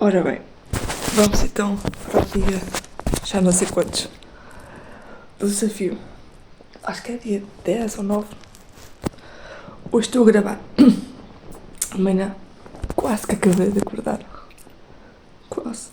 Ora bem, vamos então para o dia, já não sei quantos, do desafio. Acho que é dia 10 ou 9. Hoje estou a gravar. Amanhã, quase que acabei de acordar. Quase.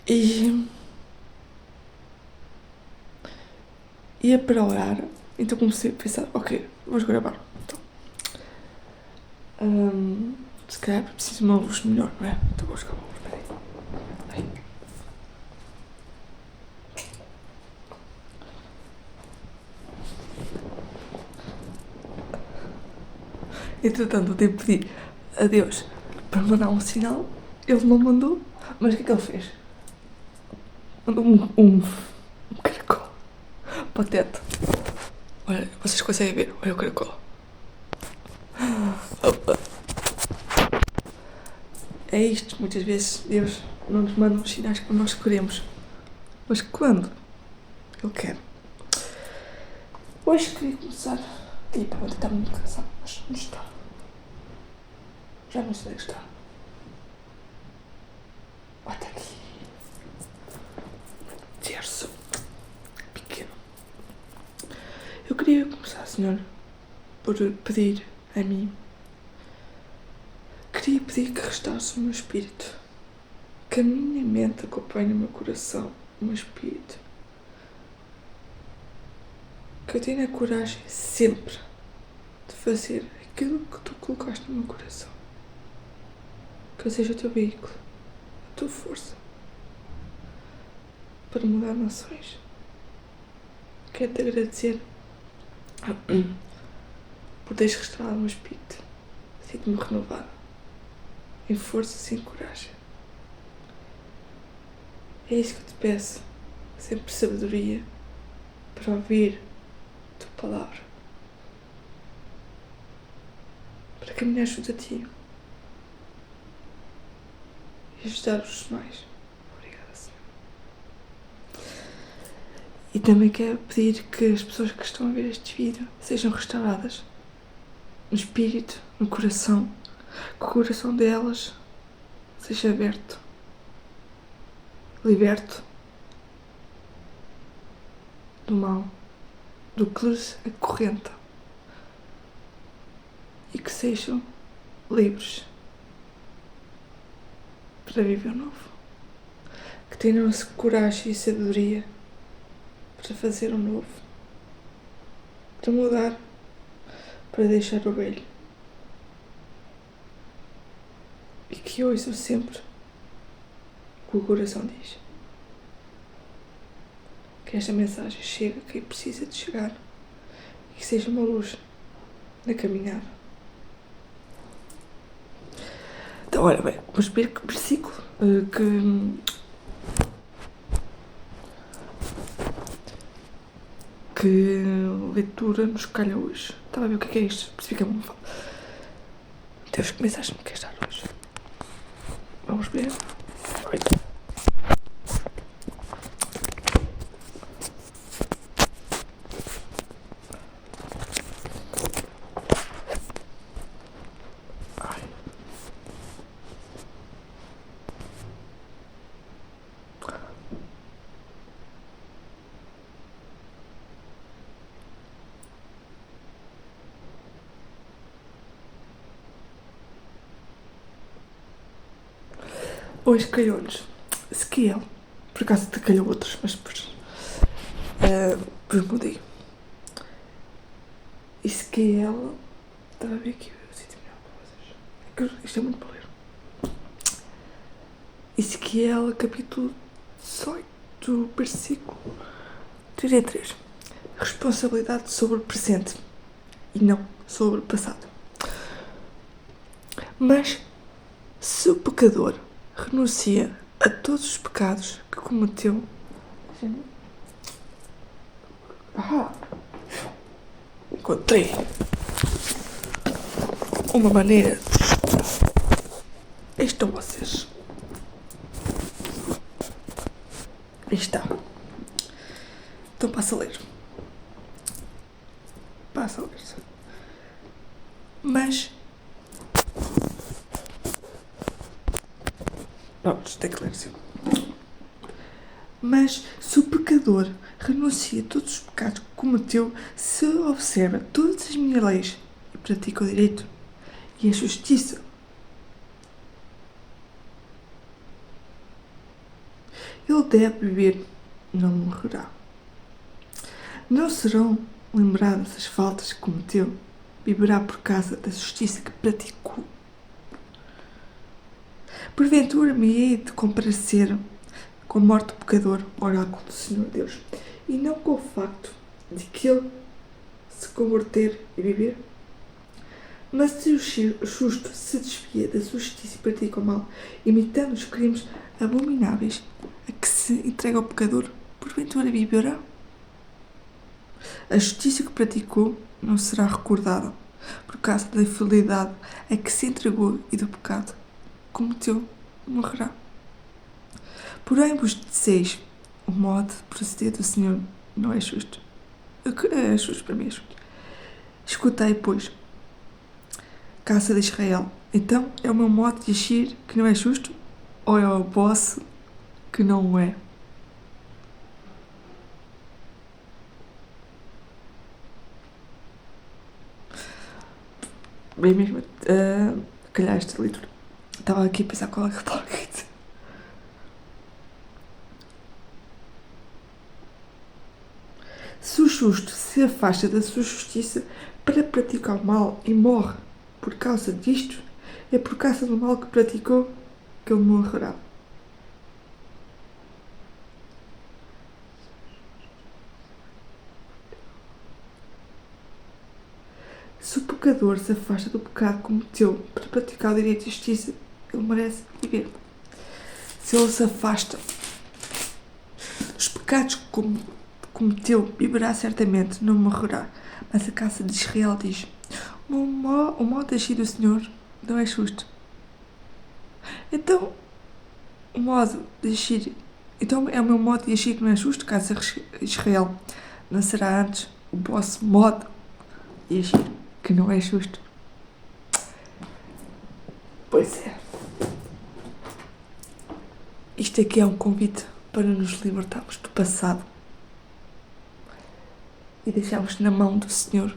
E ia para o ar, então comecei a pensar, ok, vamos gravar. Então, se calhar preciso de uma luz melhor, não é? Então vou buscar uma luz, peraí. Aí. Entretanto, eu tenho que pedir a Deus para mandar um sinal. Ele não mandou, mas o que é que ele fez? Mandou um caracol para o teto. Olha, vocês conseguem ver? Olha o caracol. Opa. É isto, muitas vezes Deus não nos manda os sinais que nós queremos. Mas quando Ele quer. Hoje queria começar. E para está muito cansado, mas não está. Já não sei onde está. Olha aqui. Terço. Pequeno. Eu queria começar, Senhor, por pedir a mim. Queria pedir que restasse o meu espírito. Que a minha mente acompanhe o meu coração, o meu espírito. Que eu tenha coragem sempre de fazer aquilo que tu colocaste no meu coração. Que eu seja o teu veículo, a tua força para mudar nações. Quero-te agradecer por teres restaurado o meu espírito. Sinto-me renovado, em força e em coragem. É isso que eu te peço, sempre sabedoria para ouvir a tua palavra, para caminhar junto a ti e ajudar os demais. Obrigada, Senhor. E também quero pedir que as pessoas que estão a ver este vídeo sejam restauradas no espírito, no coração, que o coração delas seja aberto, liberto do mal, do que lhes acorrenta, e que sejam livres para viver o novo, que tenham coragem e sabedoria para fazer o novo, para mudar, para deixar o velho, e que ouçam sempre o que o coração diz. Que esta mensagem chegue a quem precisa de chegar e que seja uma luz na caminhada. Então, olha bem, vamos ver que versículo que leitura nos calha hoje. Estava a ver o que é isto, percebi que é muito fácil. Deus, que mensagem me queres dar hoje? Vamos ver. Hoje calhou-nos Ezequiel. Por acaso te calhou outros, mas depois mudei. Ezequiel. Estava a ver aqui o sítio melhor para vocês. Isto é muito para ler. Ezequiel, capítulo 18, versículo 33. Responsabilidade sobre o presente e não sobre o passado. Mas se o pecador renuncia a todos os pecados que cometeu, encontrei uma maneira. Aí estão vocês. Aí está. Então passa a ler. Passa a ler. Mas Vamos, tem que ler assim. Mas se o pecador renuncia a todos os pecados que cometeu, se observa todas as minhas leis e pratica o direito e a justiça, ele deve viver, não morrerá. Não serão lembradas as faltas que cometeu, viverá por causa da justiça que praticou. Porventura me hei de comparecer com a morte do pecador, oráculo do Senhor Deus, e não com o facto de que ele se converter e viver? Mas se o justo se desvia da sua justiça e pratica o mal, imitando os crimes abomináveis a que se entrega o pecador, porventura viverá? A justiça que praticou não será recordada, por causa da infidelidade a que se entregou e do pecado que cometeu, morrerá. Porém vos disseis, o modo de proceder do Senhor não é justo. É justo para mim, é justo. Escutai, pois, casa de Israel, então é o meu modo de agir que não é justo? Ou é o vosso que não o é? Bem mesmo, calhar esta leitura. Estava aqui a pensar qual é que estava aqui. Se o justo se afasta da sua justiça para praticar o mal e morre por causa disto, é por causa do mal que praticou que ele morrerá. Se o pecador se afasta do pecado que cometeu para praticar o direito e a justiça, ele merece viver. Se ele se afasta dos pecados que cometeu, viverá certamente, não morrerá. Mas a casa de Israel diz: o modo de agir do Senhor não é justo. Então, o modo de agir. Então é o meu modo de agir que não é justo, casa de Israel. Não será antes o vosso modo de agir que não é justo? Pois é. Isto aqui é um convite para nos libertarmos do passado e deixarmos na mão do Senhor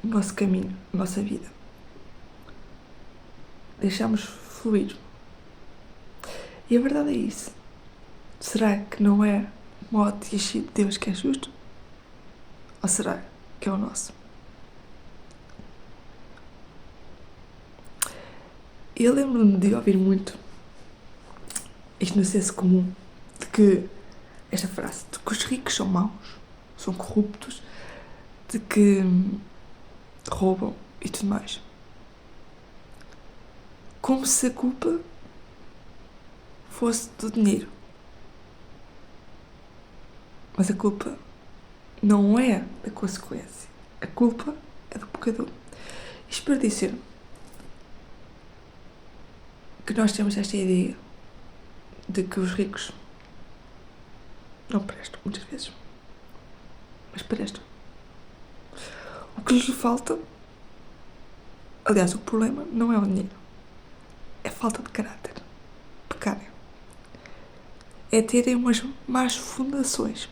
o nosso caminho, a nossa vida. Deixarmos fluir. E a verdade é isso. Será que não é o modo de agir de Deus que é justo? Ou será que é o nosso? Eu lembro-me de ouvir muito isto no senso comum, de que esta frase, de que os ricos são maus, são corruptos, de que roubam e tudo mais. Como se a culpa fosse do dinheiro. Mas a culpa não é da consequência. A culpa é do pecador. Isto para dizer que nós temos esta ideia de que os ricos não prestam, muitas vezes. Mas prestam. O que lhes falta, aliás, o problema não é o dinheiro. É falta de caráter. Pecarem. É terem umas más fundações.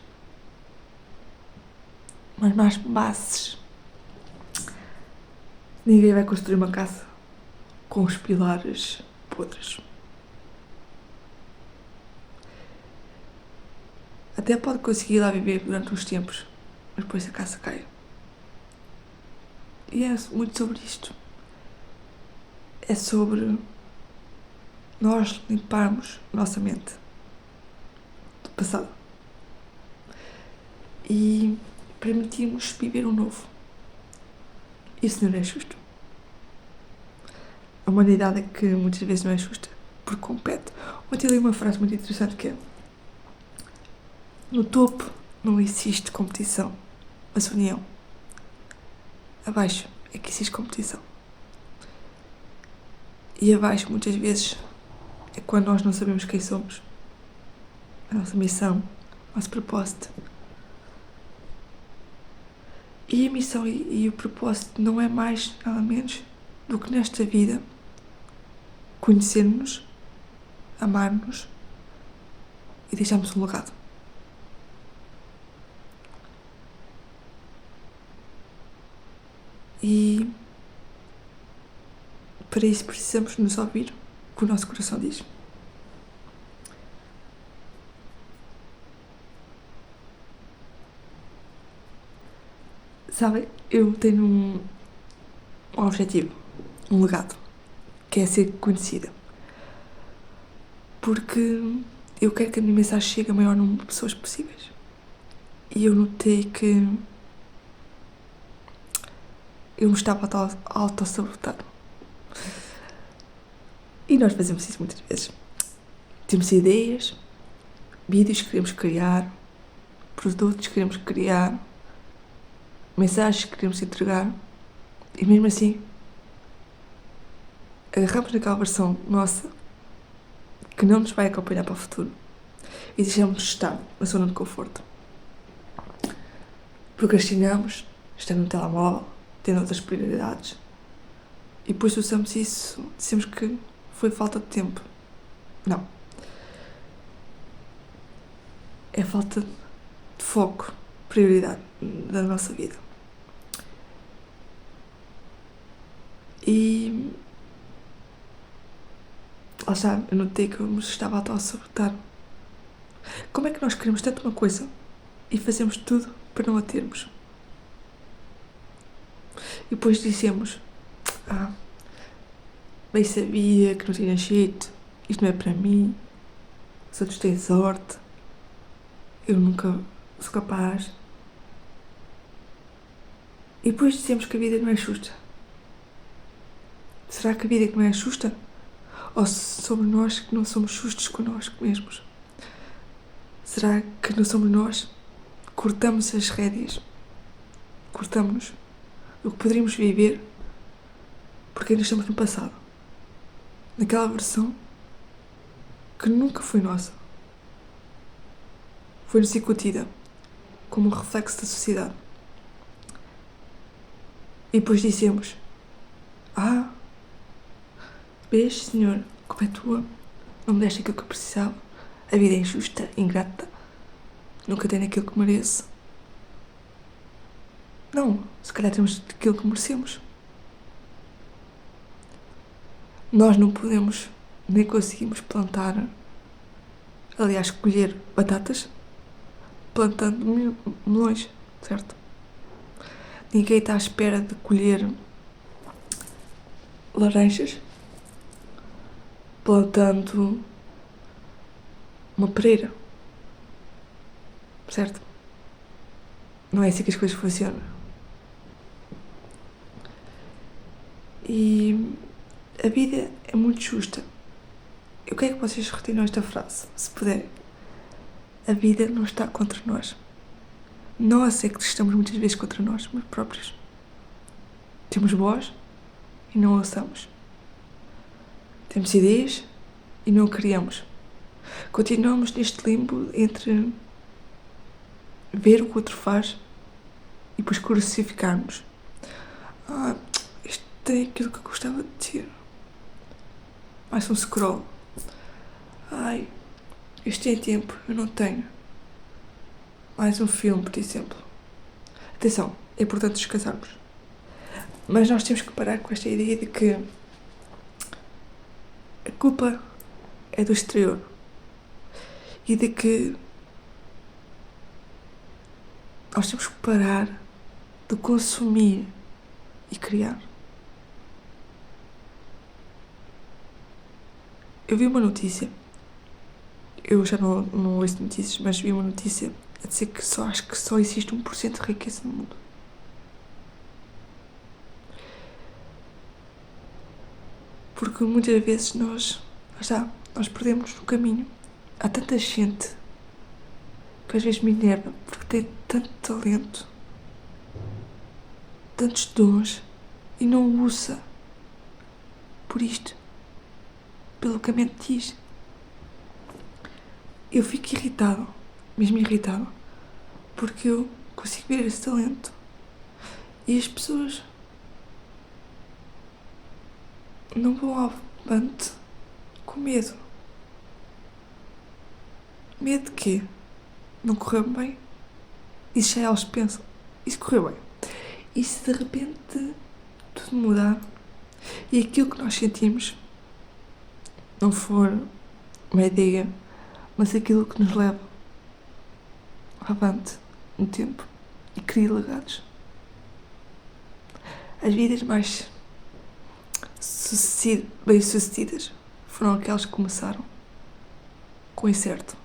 Umas más bases. Ninguém vai construir uma casa com os pilares podres. Até pode conseguir lá viver durante uns tempos, mas depois a casa cai. E é muito sobre isto. É sobre nós limparmos nossa mente do passado e permitirmos viver um novo. Isso não é justo. A humanidade é que muitas vezes não é justa, porque compete. Ontem li uma frase muito interessante que é: no topo não existe competição, mas união. Abaixo é que existe competição. E abaixo, muitas vezes, é quando nós não sabemos quem somos, a nossa missão, o nosso propósito. E a missão e o propósito não é mais, nada menos, do que nesta vida conhecermos amar-nos e deixarmos um legado. E para isso precisamos nos ouvir o que o nosso coração diz. Sabem, eu tenho um objetivo, um legado, que é ser conhecida. Porque eu quero que a minha mensagem chegue a maior número de pessoas possíveis. E eu notei que eu me estava a auto-sabotar. E nós fazemos isso muitas vezes. Temos ideias, vídeos que queremos criar, produtos que queremos criar, mensagens que queremos entregar, e mesmo assim agarramos naquela versão nossa que não nos vai acompanhar para o futuro e deixamos-nos estar na zona de conforto. Procrastinamos, estamos no telemóvel, tendo outras prioridades, e depois usamos isso, dizemos que foi falta de tempo. Não. É falta de foco, prioridade da nossa vida. E lá está, eu notei que eu me estava a auto-sabotar. Como é que nós queremos tanto uma coisa e fazemos tudo para não a termos? E depois dizemos, bem sabia que não tinha jeito, isto não é para mim, os outros têm sorte, eu nunca sou capaz. E depois dizemos que a vida não é justa. Será que a vida não é justa? Ou somos nós que não somos justos connosco mesmos? Será que não somos nós que cortamos as rédeas? Cortamos-nos o que poderíamos viver porque ainda estamos no passado. Naquela versão que nunca foi nossa. Foi-nos incutida como um reflexo da sociedade. E depois dizemos, vês, Senhor, como é tua, não me deste aquilo que eu precisava, a vida é injusta, ingrata, nunca tenho aquilo que mereço. Não, se calhar temos aquilo que merecemos. Nós não podemos, nem conseguimos plantar, aliás, colher batatas, plantando melões, certo? Ninguém está à espera de colher laranjas, plantando uma pereira, certo? Não é assim que as coisas funcionam. E a vida é muito justa. Eu quero que vocês retenham esta frase, se puderem. A vida não está contra nós. Nós é que estamos muitas vezes contra nós próprios. Temos voz e não a usamos. Temos ideias e não a criamos. Continuamos neste limbo entre ver o que o outro faz e depois crucificarmos. Isto é aquilo que eu gostava de ter. Mais um scroll. Isto tem tempo, eu não tenho. Mais um filme, por exemplo. Atenção, é importante descansarmos. Mas nós temos que parar com esta ideia de que a culpa é do exterior. E de que nós temos que parar de consumir e criar. Eu vi uma notícia, eu já não ouço notícias, mas vi uma notícia a dizer que acho que só existe 1% de riqueza no mundo. Porque muitas vezes nós perdemos no caminho. Há tanta gente que às vezes me enerva porque tem tanto talento, tantos dons e não usa por isto, pelo que a mente diz. Eu fico irritado, mesmo irritado, porque eu consigo ver esse talento e as pessoas não vão ao avante com medo. Medo de quê? Não correu bem? E se já eles pensam, e se correu bem? E se de repente tudo mudar e aquilo que nós sentimos não for uma ideia, mas aquilo que nos leva avante no tempo e cria legados? As vidas mais bem-sucedidas foram aquelas que começaram com incerto.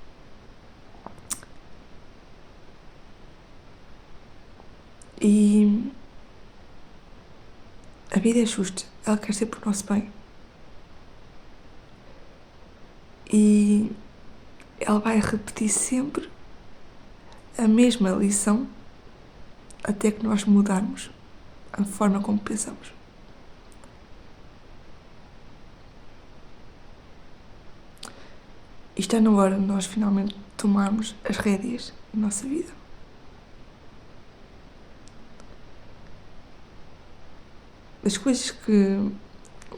E a vida é justa, ela quer ser por nosso bem. E ela vai repetir sempre a mesma lição até que nós mudarmos a forma como pensamos. E está na hora de nós finalmente tomarmos as rédeas da nossa vida. As coisas que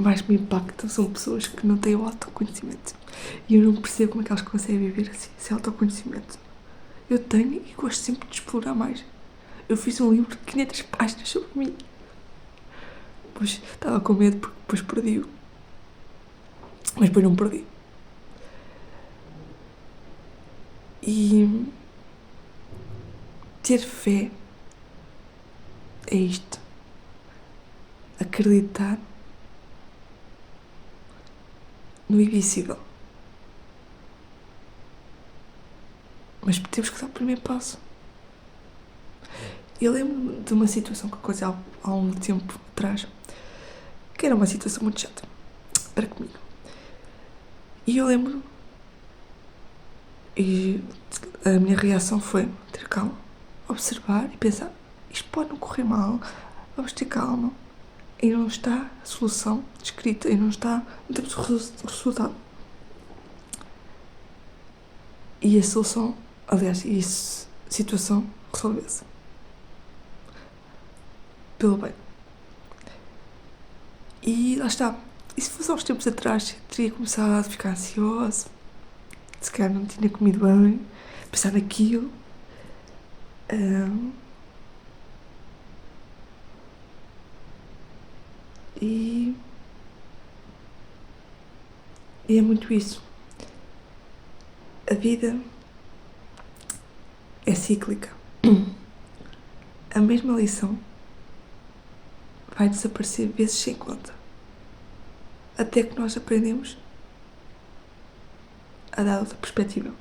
mais me impactam são pessoas que não têm o autoconhecimento. E eu não percebo como é que elas conseguem viver assim, sem autoconhecimento. Eu tenho e gosto sempre de explorar mais. Eu fiz um livro de 500 páginas sobre mim. Pois estava com medo porque depois perdi-o. Mas depois não perdi. E ter fé é isto. Acreditar no invisível. Mas temos que dar o primeiro passo. Eu lembro-me de uma situação que aconteceu há um tempo atrás, que era uma situação muito chata para comigo. E eu lembro, e a minha reação foi ter calma, observar e pensar, isto pode não correr mal, vamos ter calma. E não está a solução descrita, e não temos o resultado. E a solução, aliás, a situação resolveu-se. Pelo bem. E lá está. E se fosse há uns tempos atrás, teria começado a ficar ansioso, se calhar não tinha comido bem, pensar naquilo. E é muito isso. A vida é cíclica. A mesma lição vai desaparecer vezes sem conta. Até que nós aprendemos a dar outra perspectiva.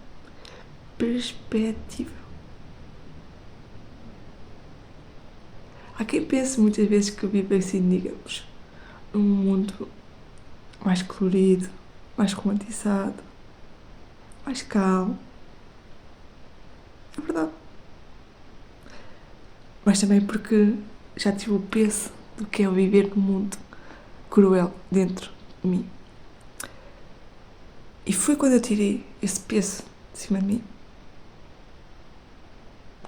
Há quem pense muitas vezes que vive assim, digamos, num mundo mais colorido, mais romantizado, mais calmo. É verdade. Mas também porque já tive o peso do que é viver num mundo cruel dentro de mim. E foi quando eu tirei esse peso de cima de mim.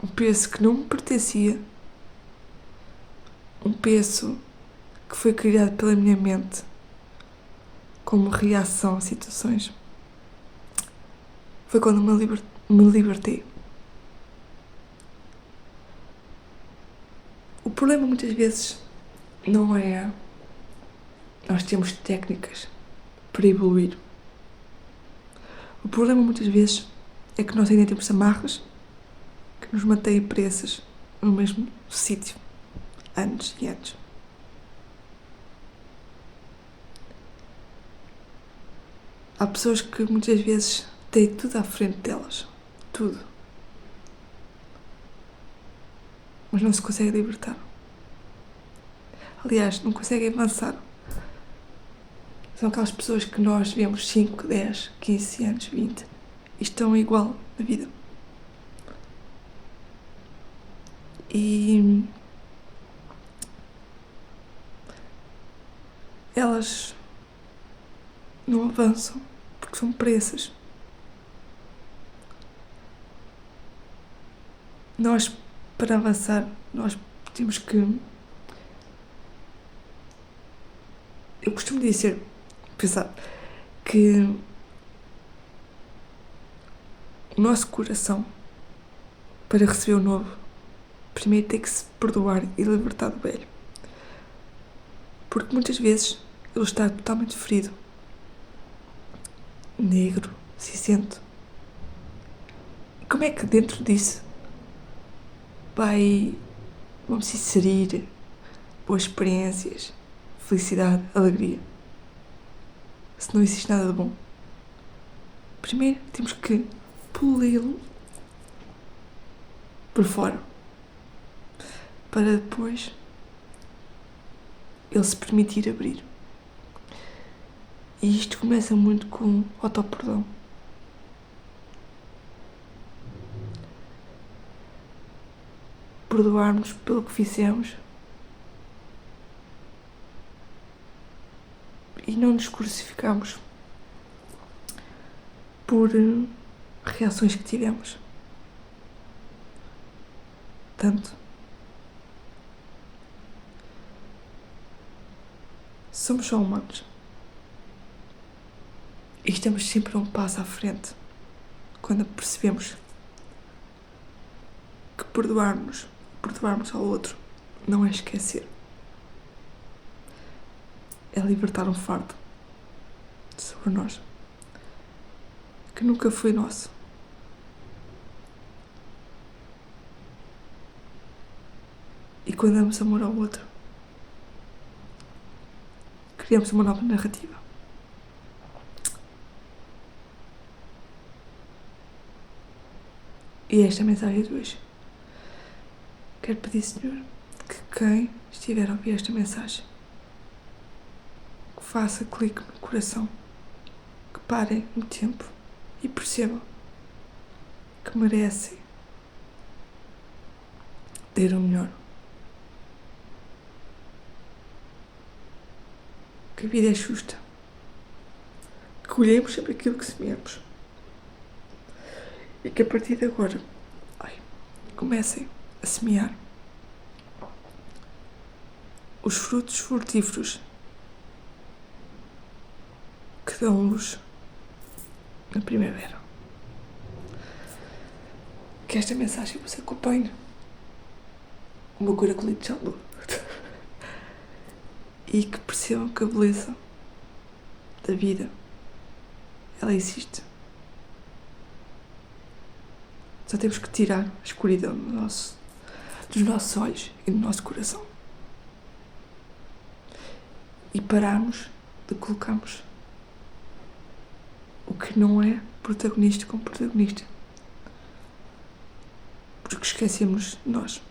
Um peso que não me pertencia. Um peso que foi criado pela minha mente como reação a situações. Foi quando me libertei. O problema muitas vezes não é nós temos técnicas para evoluir. O problema muitas vezes é que nós ainda temos amarras que nos mantêm presas no mesmo sítio, anos e anos. Há pessoas que muitas vezes têm tudo à frente delas, tudo, mas não se conseguem libertar. Aliás, não conseguem avançar. São aquelas pessoas que nós vemos 5, 10, 15 anos, 20 e estão igual na vida. E elas não avançam porque são presas. Nós, para avançar, nós temos que... Eu costumo pensar que O nosso coração, para receber o novo, primeiro tem que se perdoar e libertar do velho. Porque muitas vezes ele está totalmente ferido, negro, cinzento. Como é que dentro disso vamos inserir boas experiências, felicidade, alegria, se não existe nada de bom? Primeiro temos que poli-lo por fora, para depois ele se permitir abrir. E isto começa muito com autoperdão. Perdoarmos pelo que fizemos e não nos crucificamos por reações que tivemos. Tanto somos só humanos e estamos sempre um passo à frente quando percebemos que perdoarmos ao outro não é esquecer, é libertar um fardo sobre nós que nunca foi nosso. E quando damos amor ao outro, criamos uma nova narrativa. E esta é a mensagem de hoje. Quero pedir, Senhor, que quem estiver a ouvir esta mensagem, que faça clique no coração, que parem no tempo e percebam que merecem ter o melhor. Que a vida é justa. Que colhemos sempre aquilo que semeamos. E que a partir de agora, comecem a semear os frutos frutíferos que dão luz na primavera. Que esta mensagem vos acompanhe. O meu caracolito já andou. E que percebam que a beleza da vida, ela existe. Só temos que tirar a escuridão dos nossos olhos e do nosso coração. E pararmos de colocarmos o que não é protagonista como protagonista. Porque esquecemos de nós.